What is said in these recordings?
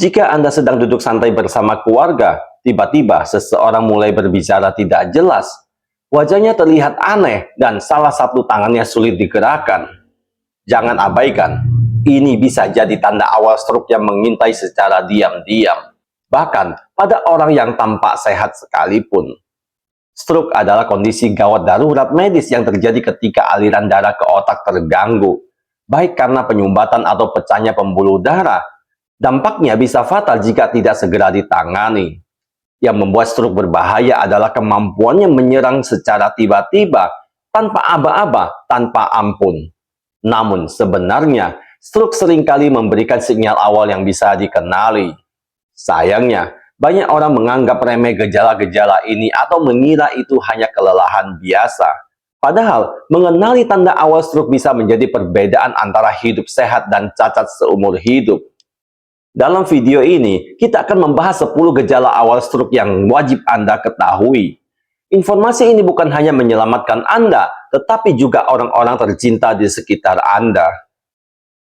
Jika Anda sedang duduk santai bersama keluarga, tiba-tiba seseorang mulai berbicara tidak jelas. Wajahnya terlihat aneh dan salah satu tangannya sulit digerakkan. Jangan abaikan. Ini bisa jadi tanda awal stroke yang mengintai secara diam-diam. Bahkan pada orang yang tampak sehat sekalipun. Stroke adalah kondisi gawat darurat medis yang terjadi ketika aliran darah ke otak terganggu, baik karena penyumbatan atau pecahnya pembuluh darah. Dampaknya bisa fatal jika tidak segera ditangani. Yang membuat stroke berbahaya adalah kemampuannya menyerang secara tiba-tiba, tanpa aba-aba, tanpa ampun. Namun sebenarnya, stroke seringkali memberikan sinyal awal yang bisa dikenali. Sayangnya, banyak orang menganggap remeh gejala-gejala ini atau mengira itu hanya kelelahan biasa. Padahal, mengenali tanda awal stroke bisa menjadi perbedaan antara hidup sehat dan cacat seumur hidup. Dalam video ini, kita akan membahas 10 gejala awal stroke yang wajib Anda ketahui. Informasi ini bukan hanya menyelamatkan Anda, tetapi juga orang-orang tercinta di sekitar Anda.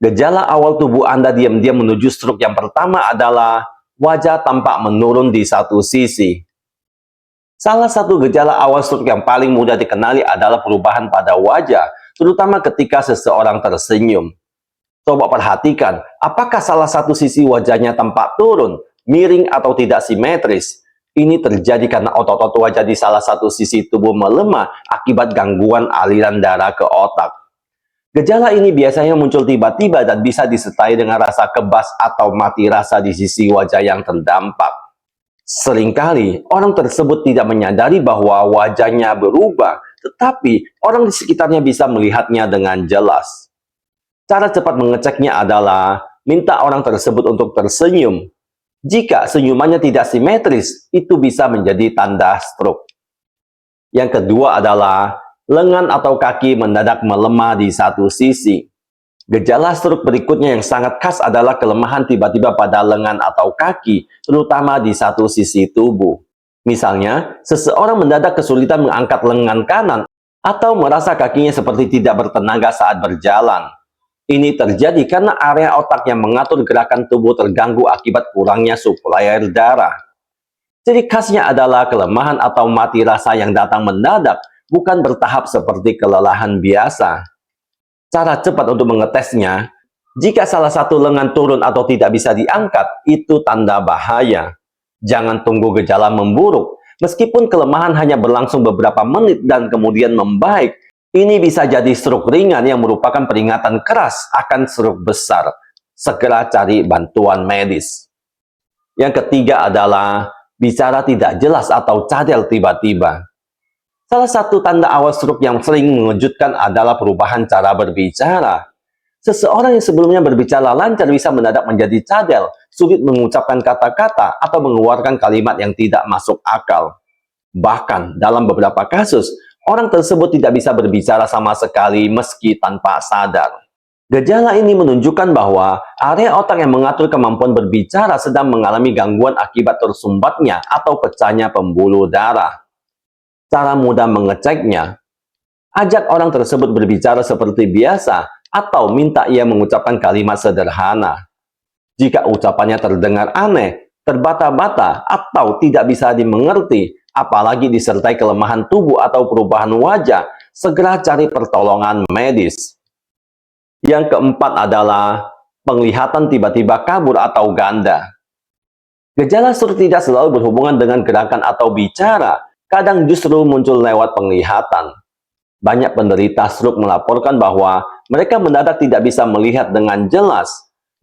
Gejala awal tubuh Anda diam-diam menuju stroke yang pertama adalah wajah tampak menurun di satu sisi. Salah satu gejala awal stroke yang paling mudah dikenali adalah perubahan pada wajah, terutama ketika seseorang tersenyum. Coba perhatikan, apakah salah satu sisi wajahnya tampak turun, miring atau tidak simetris? Ini terjadi karena otot-otot wajah di salah satu sisi tubuh melemah akibat gangguan aliran darah ke otak. Gejala ini biasanya muncul tiba-tiba dan bisa disertai dengan rasa kebas atau mati rasa di sisi wajah yang terdampak. Seringkali, orang tersebut tidak menyadari bahwa wajahnya berubah, tetapi orang di sekitarnya bisa melihatnya dengan jelas. Cara cepat mengeceknya adalah minta orang tersebut untuk tersenyum. Jika senyumannya tidak simetris, itu bisa menjadi tanda stroke. Yang kedua adalah lengan atau kaki mendadak melemah di satu sisi. Gejala stroke berikutnya yang sangat khas adalah kelemahan tiba-tiba pada lengan atau kaki, terutama di satu sisi tubuh. Misalnya, seseorang mendadak kesulitan mengangkat lengan kanan atau merasa kakinya seperti tidak bertenaga saat berjalan. Ini terjadi karena area otak yang mengatur gerakan tubuh terganggu akibat kurangnya suplai air darah. Ciri khasnya adalah kelemahan atau mati rasa yang datang mendadak, bukan bertahap seperti kelelahan biasa. Cara cepat untuk mengetesnya, jika salah satu lengan turun atau tidak bisa diangkat, itu tanda bahaya. Jangan tunggu gejala memburuk. Meskipun kelemahan hanya berlangsung beberapa menit dan kemudian membaik, ini bisa jadi stroke ringan yang merupakan peringatan keras akan stroke besar. Segera cari bantuan medis. Yang ketiga adalah bicara tidak jelas atau cadel tiba-tiba. Salah satu tanda awal stroke yang sering mengejutkan adalah perubahan cara berbicara. Seseorang yang sebelumnya berbicara lancar bisa mendadak menjadi cadel, sulit mengucapkan kata-kata, atau mengeluarkan kalimat yang tidak masuk akal. Bahkan dalam beberapa kasus, orang tersebut tidak bisa berbicara sama sekali meski tanpa sadar. Gejala ini menunjukkan bahwa area otak yang mengatur kemampuan berbicara sedang mengalami gangguan akibat tersumbatnya atau pecahnya pembuluh darah. Cara mudah mengeceknya, ajak orang tersebut berbicara seperti biasa atau minta ia mengucapkan kalimat sederhana. Jika ucapannya terdengar aneh, terbata-bata, atau tidak bisa dimengerti, apalagi disertai kelemahan tubuh atau perubahan wajah, segera cari pertolongan medis. Yang keempat adalah penglihatan tiba-tiba kabur atau ganda. Gejala stroke tidak selalu berhubungan dengan gerakan atau bicara, kadang justru muncul lewat penglihatan. Banyak penderita stroke melaporkan bahwa mereka mendadak tidak bisa melihat dengan jelas,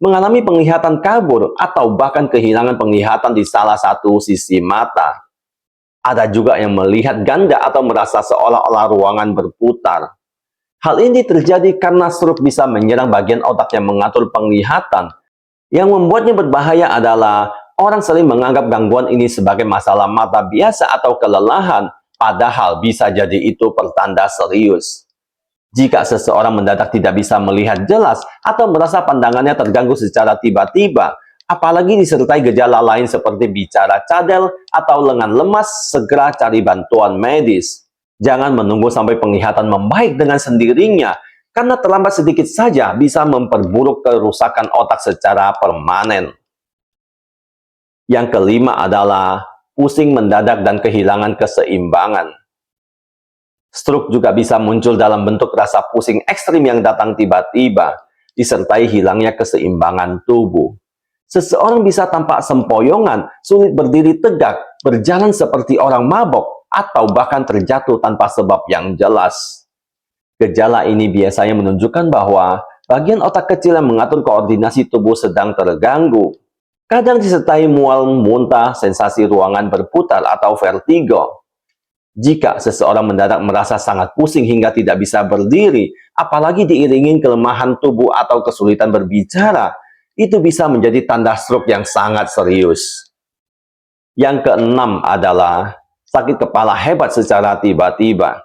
mengalami penglihatan kabur, atau bahkan kehilangan penglihatan di salah satu sisi mata. Ada juga yang melihat ganda atau merasa seolah-olah ruangan berputar. Hal ini terjadi karena stroke bisa menyerang bagian otak yang mengatur penglihatan. Yang membuatnya berbahaya adalah orang sering menganggap gangguan ini sebagai masalah mata biasa atau kelelahan, padahal bisa jadi itu pertanda serius. Jika seseorang mendadak tidak bisa melihat jelas atau merasa pandangannya terganggu secara tiba-tiba, apalagi disertai gejala lain seperti bicara cadel atau lengan lemas, segera cari bantuan medis. Jangan menunggu sampai penglihatan membaik dengan sendirinya, karena terlambat sedikit saja bisa memperburuk kerusakan otak secara permanen. Yang kelima adalah pusing mendadak dan kehilangan keseimbangan. Stroke juga bisa muncul dalam bentuk rasa pusing ekstrim yang datang tiba-tiba, disertai hilangnya keseimbangan tubuh. Seseorang bisa tampak sempoyongan, sulit berdiri tegak, berjalan seperti orang mabok, atau bahkan terjatuh tanpa sebab yang jelas. Gejala ini biasanya menunjukkan bahwa bagian otak kecil yang mengatur koordinasi tubuh sedang terganggu. Kadang disertai mual, muntah, sensasi ruangan berputar, atau vertigo. Jika seseorang mendadak merasa sangat pusing hingga tidak bisa berdiri, apalagi diiringi kelemahan tubuh atau kesulitan berbicara, itu bisa menjadi tanda stroke yang sangat serius. Yang keenam adalah sakit kepala hebat secara tiba-tiba.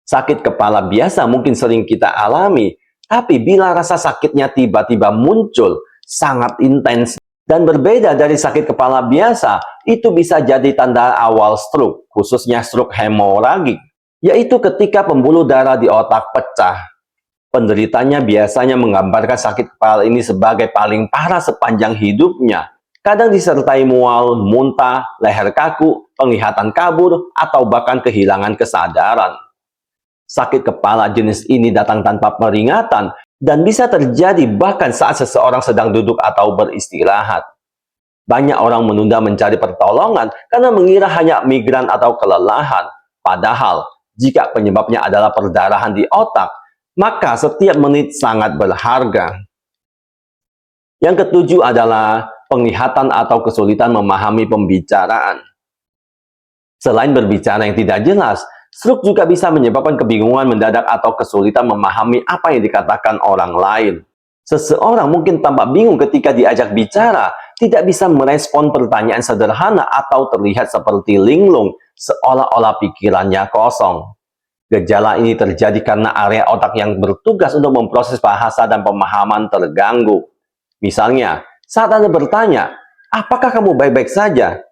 Sakit kepala biasa mungkin sering kita alami, tapi bila rasa sakitnya tiba-tiba muncul, sangat intens, dan berbeda dari sakit kepala biasa, itu bisa jadi tanda awal stroke, khususnya stroke hemoragik, yaitu ketika pembuluh darah di otak pecah. Penderitanya biasanya menggambarkan sakit kepala ini sebagai paling parah sepanjang hidupnya. Kadang disertai mual, muntah, leher kaku, penglihatan kabur, atau bahkan kehilangan kesadaran. Sakit kepala jenis ini datang tanpa peringatan dan bisa terjadi bahkan saat seseorang sedang duduk atau beristirahat. Banyak orang menunda mencari pertolongan karena mengira hanya migran atau kelelahan. Padahal, jika penyebabnya adalah perdarahan di otak, maka setiap menit sangat berharga. Yang ketujuh adalah penglihatan atau kesulitan memahami pembicaraan. Selain berbicara yang tidak jelas, stroke juga bisa menyebabkan kebingungan mendadak atau kesulitan memahami apa yang dikatakan orang lain. Seseorang mungkin tampak bingung ketika diajak bicara, tidak bisa merespon pertanyaan sederhana atau terlihat seperti linglung, seolah-olah pikirannya kosong. Gejala ini terjadi karena area otak yang bertugas untuk memproses bahasa dan pemahaman terganggu. Misalnya, saat Anda bertanya, "Apakah kamu baik-baik saja?"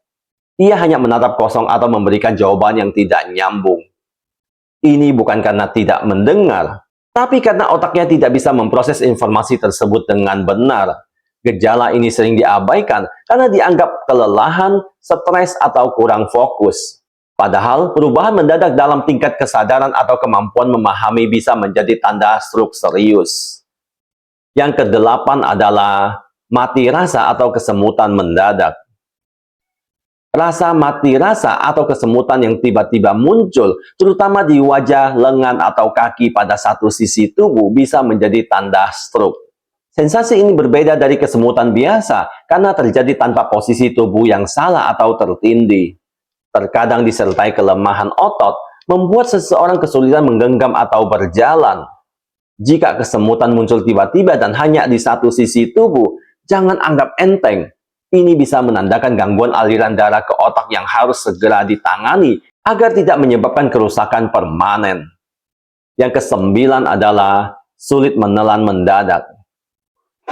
Ia hanya menatap kosong atau memberikan jawaban yang tidak nyambung. Ini bukan karena tidak mendengar, tapi karena otaknya tidak bisa memproses informasi tersebut dengan benar. Gejala ini sering diabaikan karena dianggap kelelahan, stres, atau kurang fokus. Padahal, perubahan mendadak dalam tingkat kesadaran atau kemampuan memahami bisa menjadi tanda stroke serius. Yang kedelapan adalah mati rasa atau kesemutan mendadak. Rasa mati rasa atau kesemutan yang tiba-tiba muncul, terutama di wajah, lengan, atau kaki pada satu sisi tubuh bisa menjadi tanda stroke. Sensasi ini berbeda dari kesemutan biasa karena terjadi tanpa posisi tubuh yang salah atau tertindih. Terkadang disertai kelemahan otot, membuat seseorang kesulitan menggenggam atau berjalan. Jika kesemutan muncul tiba-tiba dan hanya di satu sisi tubuh, jangan anggap enteng. Ini bisa menandakan gangguan aliran darah ke otak yang harus segera ditangani agar tidak menyebabkan kerusakan permanen. Yang kesembilan adalah sulit menelan mendadak.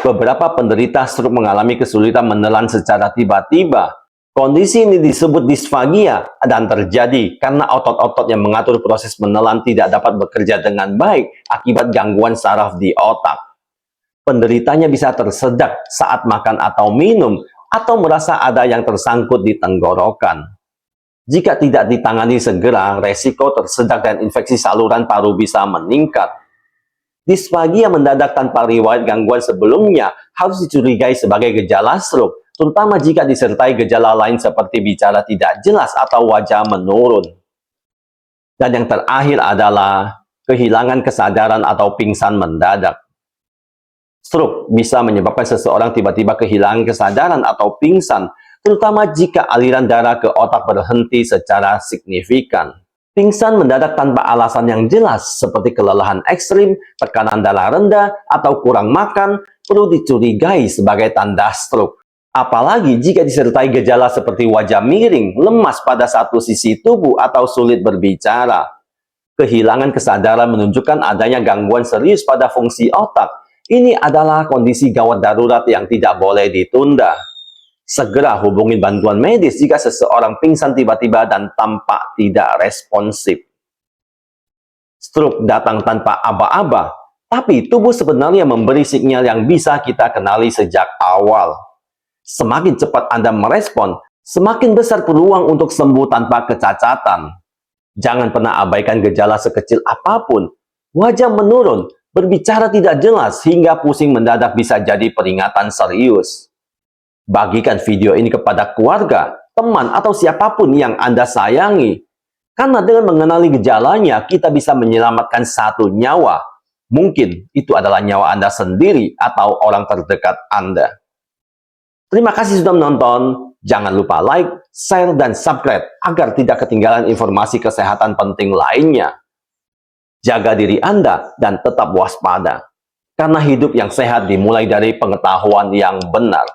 Beberapa penderita stroke mengalami kesulitan menelan secara tiba-tiba. Kondisi ini disebut disfagia dan terjadi karena otot-otot yang mengatur proses menelan tidak dapat bekerja dengan baik akibat gangguan saraf di otak. Penderitanya bisa tersedak saat makan atau minum, atau merasa ada yang tersangkut di tenggorokan. Jika tidak ditangani segera, resiko tersedak dan infeksi saluran paru bisa meningkat. Disfagia mendadak tanpa riwayat gangguan sebelumnya harus dicurigai sebagai gejala stroke, terutama jika disertai gejala lain seperti bicara tidak jelas atau wajah menurun. Dan yang terakhir adalah kehilangan kesadaran atau pingsan mendadak. Stroke bisa menyebabkan seseorang tiba-tiba kehilangan kesadaran atau pingsan, terutama jika aliran darah ke otak berhenti secara signifikan. Pingsan mendadak tanpa alasan yang jelas, seperti kelelahan ekstrim, tekanan darah rendah, atau kurang makan, perlu dicurigai sebagai tanda stroke. Apalagi jika disertai gejala seperti wajah miring, lemas pada satu sisi tubuh, atau sulit berbicara. Kehilangan kesadaran menunjukkan adanya gangguan serius pada fungsi otak. Ini adalah kondisi gawat darurat yang tidak boleh ditunda. Segera hubungi bantuan medis jika seseorang pingsan tiba-tiba dan tampak tidak responsif. Stroke datang tanpa aba-aba, tapi tubuh sebenarnya memberi sinyal yang bisa kita kenali sejak awal. Semakin cepat Anda merespon, semakin besar peluang untuk sembuh tanpa kecacatan. Jangan pernah abaikan gejala sekecil apapun. Wajah menurun, berbicara tidak jelas, hingga pusing mendadak bisa jadi peringatan serius. Bagikan video ini kepada keluarga, teman, atau siapapun yang Anda sayangi. Karena dengan mengenali gejalanya, kita bisa menyelamatkan satu nyawa. Mungkin itu adalah nyawa Anda sendiri atau orang terdekat Anda. Terima kasih sudah menonton. Jangan lupa like, share, dan subscribe agar tidak ketinggalan informasi kesehatan penting lainnya. Jaga diri Anda dan tetap waspada. Karena hidup yang sehat dimulai dari pengetahuan yang benar.